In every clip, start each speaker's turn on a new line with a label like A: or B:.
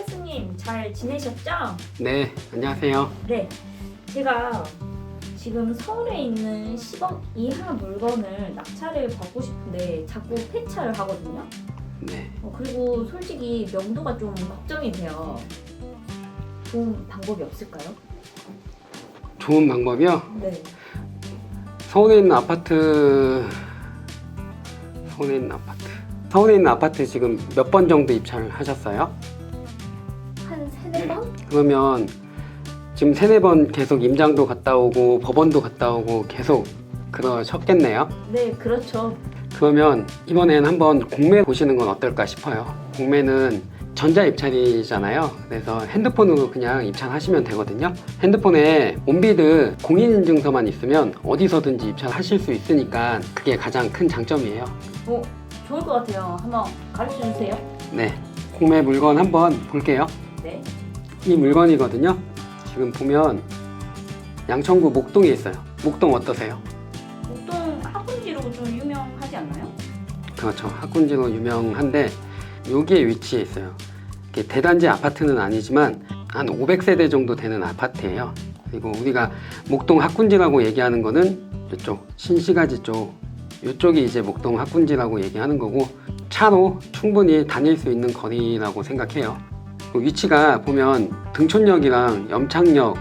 A: 스님 잘 지내셨죠?
B: 네, 안녕하세요.
A: 네. 제가 지금 서울에 있는 10억 이하 물건을 낙찰을 받고 싶은데 자꾸 폐차를 하거든요.
B: 네,
A: 그리고 솔직히 명도가 좀 걱정이 돼요. 좋은 방법이 없을까요?
B: 좋은 방법이요.
A: 네.
B: 서울에 있는 아파트 지금 몇 번 정도 입찰을 하셨어요?
A: 한 3-4번?
B: 그러면 지금 3-4번 계속 임장도 갔다 오고 법원도 갔다 오고 계속 그러셨겠네요.
A: 네, 그렇죠.
B: 그러면 이번엔 한번 공매 보시는 건 어떨까 싶어요. 공매는 전자 입찰이잖아요. 그래서 핸드폰으로 그냥 입찰하시면 되거든요. 핸드폰에 온비드 공인인증서만 있으면 어디서든지 입찰하실 수 있으니까 그게 가장 큰 장점이에요.
A: 좋을 것 같아요. 한번 가르쳐 주세요.
B: 네, 공매 물건 한번 볼게요.
A: 네.
B: 이 물건이거든요. 지금 보면 양천구 목동에 있어요. 목동 어떠세요?
A: 보통 학군지로 좀 유명하지 않나요?
B: 그렇죠. 학군지로 유명한데 여기에 위치해 있어요. 이게 대단지 아파트는 아니지만 한 500세대 정도 되는 아파트예요. 그리고 우리가 목동 학군지라고 얘기하는 거는 이쪽 신시가지 쪽, 이쪽이 이제 목동 학군지라고 얘기하는 거고 차로 충분히 다닐 수 있는 거리라고 생각해요. 위치가 보면 등촌역이랑 염창역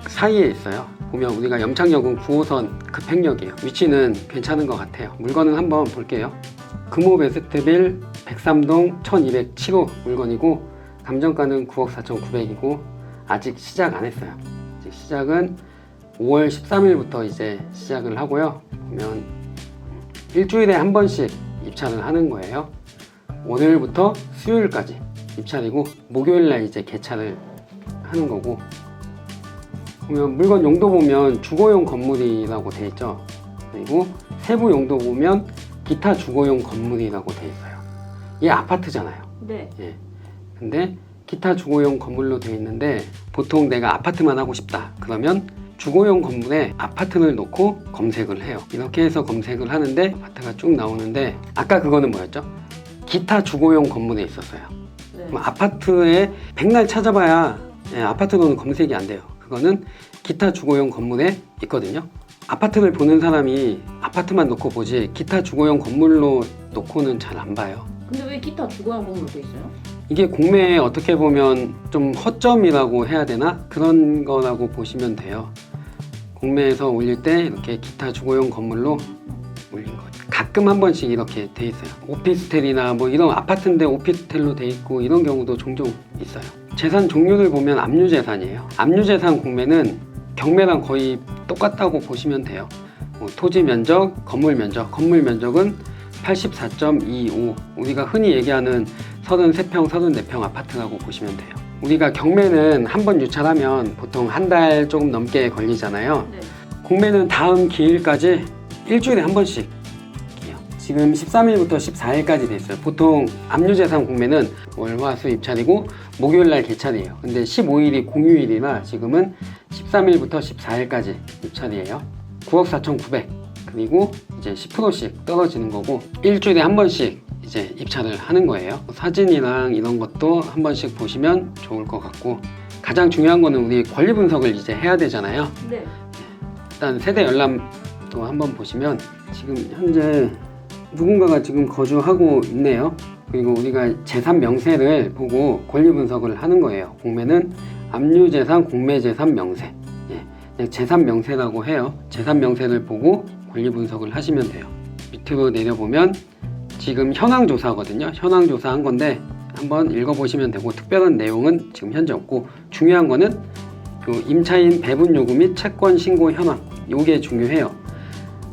B: 사이에 있어요. 보면 우리가 염창역은 9호선 급행역이에요. 위치는 괜찮은 것 같아요. 물건은 한번 볼게요. 금호 베스트빌 103동 1207호 물건이고 감정가는 9억 4,900이고 아직 시작 안 했어요. 아직 시작은 5월 13일부터 이제 시작을 하고요. 보면 일주일에 한 번씩 입찰을 하는 거예요. 오늘부터 수요일까지 입찰이고 목요일날 이제 개찰을 하는 거고 보면 물건 용도 보면 주거용 건물이라고 돼 있죠. 그리고 세부 용도 보면 기타 주거용 건물이라고 돼 있어요. 이게 아파트잖아요.
A: 네.
B: 예. 근데 기타 주거용 건물로 돼 있는데 보통 내가 아파트만 하고 싶다 그러면 주거용 건물에 아파트를 놓고 검색을 해요. 이렇게 해서 검색을 하는데 아파트가 쭉 나오는데 아까 그거는 뭐였죠? 기타 주거용 건물에 있었어요.
A: 네.
B: 그럼 아파트에 백날 찾아봐야 아파트로는 검색이 안 돼요. 그거는 기타 주거용 건물에 있거든요. 아파트를 보는 사람이 아파트만 놓고 보지 기타 주거용 건물로 놓고는 잘 안 봐요.
A: 근데 왜 기타 주거용 건물로 돼 있어요?
B: 이게 공매에 어떻게 보면 좀 허점이라고 해야 되나? 그런 거라고 보시면 돼요. 공매에서 올릴 때 이렇게 기타 주거용 건물로 올린 거죠. 가끔 한 번씩 이렇게 돼 있어요. 오피스텔이나 뭐 이런 아파트인데 오피스텔로 돼 있고 이런 경우도 종종 있어요. 재산 종류를 보면 압류재산이에요. 압류재산 공매는 경매랑 거의 똑같다고 보시면 돼요. 토지 면적, 건물 면적은 84.25 우리가 흔히 얘기하는 33평, 34평 아파트라고 보시면 돼요. 우리가 경매는 한 번 유찰하면 보통 한 달 조금 넘게 걸리잖아요.
A: 네.
B: 공매는 다음 기일까지 일주일에 한 번씩 해요. 지금 13일부터 14일까지 돼 있어요. 보통 압류재산 공매는 월, 화, 수 입찰이고 목요일날 개찰이에요. 근데 15일이 공휴일이라 지금은 13일부터 14일까지 입찰이에요. 9억 4,900 그리고 이제 10%씩 떨어지는 거고 일주일에 한 번씩 이제 입찰을 하는 거예요. 사진이랑 이런 것도 한 번씩 보시면 좋을 것 같고 가장 중요한 거는 우리 권리 분석을 이제 해야 되잖아요.
A: 네.
B: 일단 세대 열람도 한번 보시면 지금 현재 누군가가 지금 거주하고 있네요. 그리고 우리가 재산 명세를 보고 권리 분석을 하는 거예요. 공매는 압류재산, 공매재산 명세. 그냥 재산 명세라고 해요. 재산 명세를 보고 권리 분석을 하시면 돼요. 밑으로 내려보면 지금 현황 조사거든요. 현황 조사한 건데 한번 읽어보시면 되고 특별한 내용은 지금 현재 없고 중요한 거는 그 임차인 배분 요구 및 채권 신고 현황 요게 중요해요.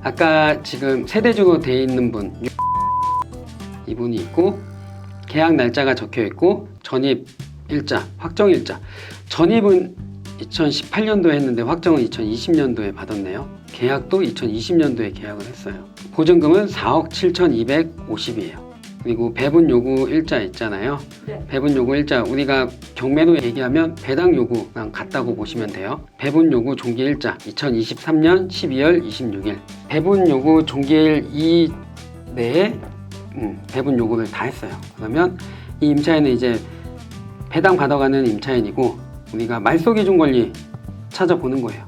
B: 아까 지금 세대주로 되어 있는 분 이분이 있고 계약 날짜가 적혀 있고 전입 일자, 확정 일자. 전입은 2018년도에 했는데 확정은 2020년도에 받았네요. 계약도 2020년도에 계약을 했어요. 보증금은 4억 7,250이에요. 그리고 배분 요구 일자 있잖아요.
A: 네.
B: 배분 요구 일자 우리가 경매로 얘기하면 배당 요구랑 같다고 보시면 돼요. 배분 요구 종기 일자 2023년 12월 26일 배분 요구 종기일 내에 배분 요구를 다 했어요. 그러면 이 임차인은 이제 배당 받아가는 임차인이고 우리가 말소 기준 권리 찾아보는 거예요.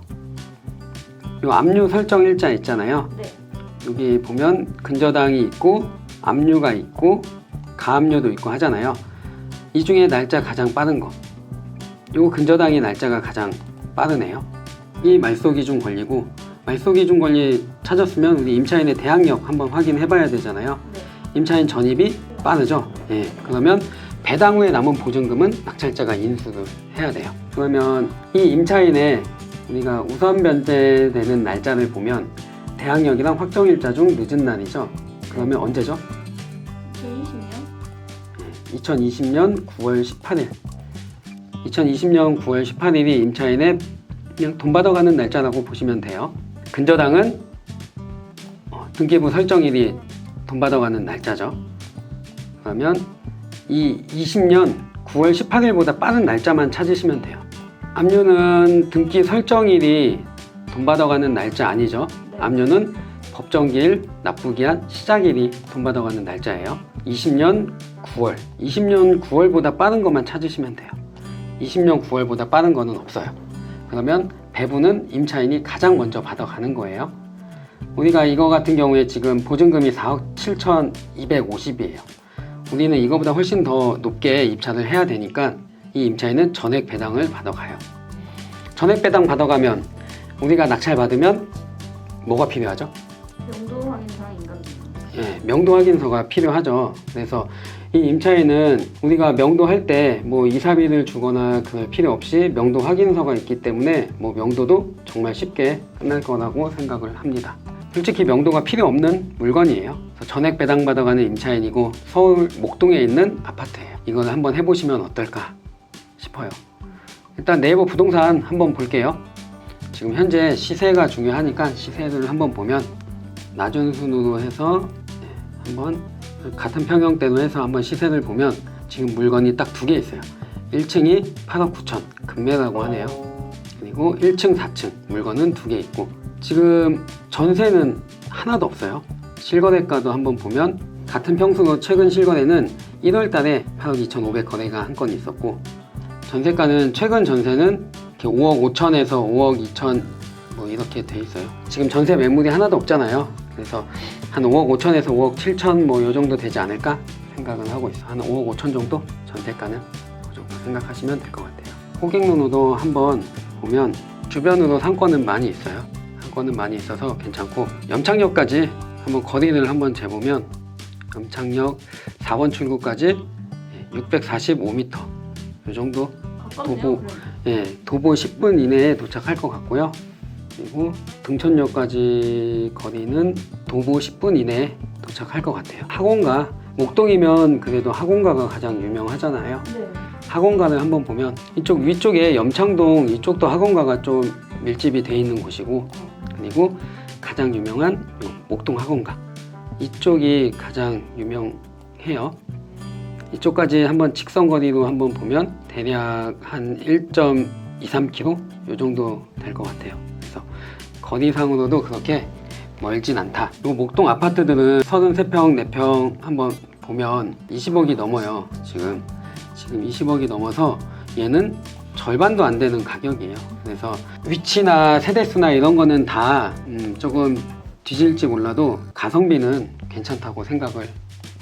B: 요 압류 설정 일자 있잖아요.
A: 네.
B: 여기 보면 근저당이 있고 압류가 있고 가압류도 있고 하잖아요. 이 중에 날짜 가장 빠른 거. 요 근저당의 날짜가 가장 빠르네요. 이 말소 기준 권리고 말소 기준 권리 찾았으면 우리 임차인의 대항력 한번 확인해 봐야 되잖아요.
A: 네.
B: 임차인 전입이 빠르죠. 예. 그러면 배당 후에 남은 보증금은 낙찰자가 인수를 해야 돼요. 그러면 이 임차인의 우리가 우선 변제되는 날짜를 보면 대항력이랑 확정일자 중 늦은 날이죠. 그러면 언제죠? 2020년 9월 18일. 2020년 9월 18일이 임차인의 그냥 돈 받아가는 날짜라고 보시면 돼요. 근저당은 등기부 설정일이 돈 받아가는 날짜죠. 그러면 이 20년 9월 18일보다 빠른 날짜만 찾으시면 돼요. 압류는 등기 설정일이 돈 받아가는 날짜 아니죠.
A: 네.
B: 압류는 법정기일, 납부기한, 시작일이 돈 받아가는 날짜예요. 20년 9월. 20년 9월보다 빠른 것만 찾으시면 돼요. 20년 9월보다 빠른 거는 없어요. 그러면 배부는 임차인이 가장 먼저 받아가는 거예요. 우리가 이거 같은 경우에 지금 보증금이 4억 7,250이에요. 우리는 이거보다 훨씬 더 높게 입찰을 해야 되니까 이 임차인은 전액 배당을 받아가요. 전액 배당 받아가면 우리가 낙찰 받으면 뭐가 필요하죠?
A: 명도 확인상 인감증.
B: 예, 명도 확인서가 필요하죠. 그래서 이 임차인은 우리가 명도할 때 뭐 이사비를 주거나 그럴 필요 없이 명도 확인서가 있기 때문에 뭐 명도도 정말 쉽게 끝날 거라고 생각을 합니다. 솔직히 명도가 필요 없는 물건이에요. 그래서 전액 배당 받아가는 임차인이고 서울 목동에 있는 아파트예요. 이걸 한번 해보시면 어떨까 싶어요. 일단 네이버 부동산 한번 볼게요. 지금 현재 시세가 중요하니까 시세를 한번 보면 낮은 순으로 해서 한번 같은 평형대로 해서 한번 시세를 보면 지금 물건이 딱 두 개 있어요. 1층이 8억 9천 금매라고 하네요. 그리고 1층 4층 물건은 두 개 있고 지금 전세는 하나도 없어요. 실거래가도 한번 보면 같은 평수로 최근 실거래는 1월 달에 8억 2,500 거래가 한 건 있었고 전세가는 최근 전세는 이렇게 5억 5천에서 5억 2천 뭐 이렇게 돼 있어요. 지금 전세 매물이 하나도 없잖아요. 그래서 한 5억 5천에서 5억 7천 뭐 요 정도 되지 않을까 생각은 하고 있어. 한 5억 5천 정도 전세가는 그 정도 생각하시면 될 것 같아요. 호객론으로 한번 보면 주변으로 상권은 많이 있어요. 상권은 많이 있어서 괜찮고 염창역까지 한번 거리를 한번 재보면 염창역 4번 출구까지 645m 이 정도
A: 가깝네요.
B: 도보 10분 이내에 도착할 것 같고요. 그리고 등촌역까지 거리는 도보 10분 이내에 도착할 것 같아요. 학원가, 목동이면 그래도 학원가가 가장 유명하잖아요.
A: 네.
B: 학원가를 한번 보면 이쪽 위쪽에 염창동 이쪽도 학원가가 좀 밀집이 돼 있는 곳이고 그리고 가장 유명한 요 목동 학원가 이쪽이 가장 유명해요. 이쪽까지 한번 직선거리로 한번 보면 대략 한 1.23km 요 정도 될 것 같아요. 그래서 거리상으로도 그렇게 멀진 않다. 요 목동 아파트들은 33평, 4평 한번 보면 20억이 넘어요. 지금 20억이 넘어서 얘는 절반도 안 되는 가격이에요. 그래서 위치나 세대수나 이런 거는 다 조금 뒤질지 몰라도 가성비는 괜찮다고 생각을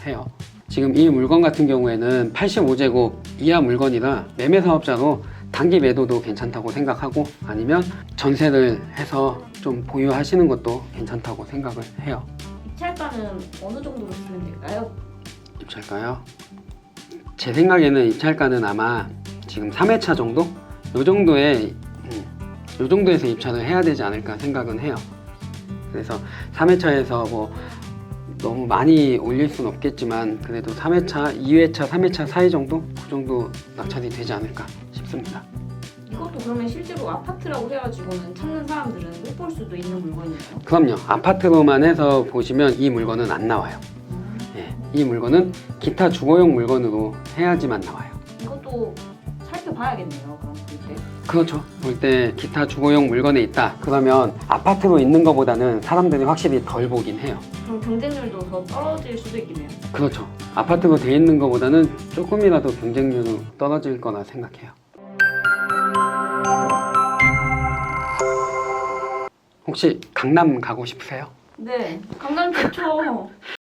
B: 해요. 지금 이 물건 같은 경우에는 85제곱 이하 물건이라 매매 사업자로 단기 매도도 괜찮다고 생각하고 아니면 전세를 해서 좀 보유하시는 것도 괜찮다고 생각을 해요.
A: 입찰가는 어느 정도로 쓰면 될까요?
B: 입찰가요? 제 생각에는 입찰가는 아마 지금 3회차 정도? 요 정도에서 입찰을 해야 되지 않을까 생각은 해요. 그래서 3회차에서 뭐 너무 많이 올릴 수는 없겠지만 그래도 3회차, 2회차, 3회차 사이 정도? 그 정도 낙찰이 되지 않을까 싶습니다.
A: 이것도 그러면 실제로 아파트라고 해가지고는 찾는 사람들은 못 볼 수도 있는 물건이에요?
B: 그럼요. 아파트로만 해서 보시면 이 물건은 안 나와요. 예, 이 물건은 기타 주거용 물건으로 해야지만 나와요.
A: 이것도 살펴봐야겠네요. 그럼 볼 때.
B: 그렇죠. 볼 때 기타 주거용 물건에 있다. 그러면 아파트로 있는 것보다는 사람들이 확실히 덜 보긴 해요.
A: 그럼 경쟁률도 더 떨어질 수도 있겠네요.
B: 그렇죠. 아파트로 돼 있는 것보다는 조금이라도 경쟁률은 떨어질 거라 생각해요. 혹시 강남 가고 싶으세요?
A: 네, 강남 좋죠.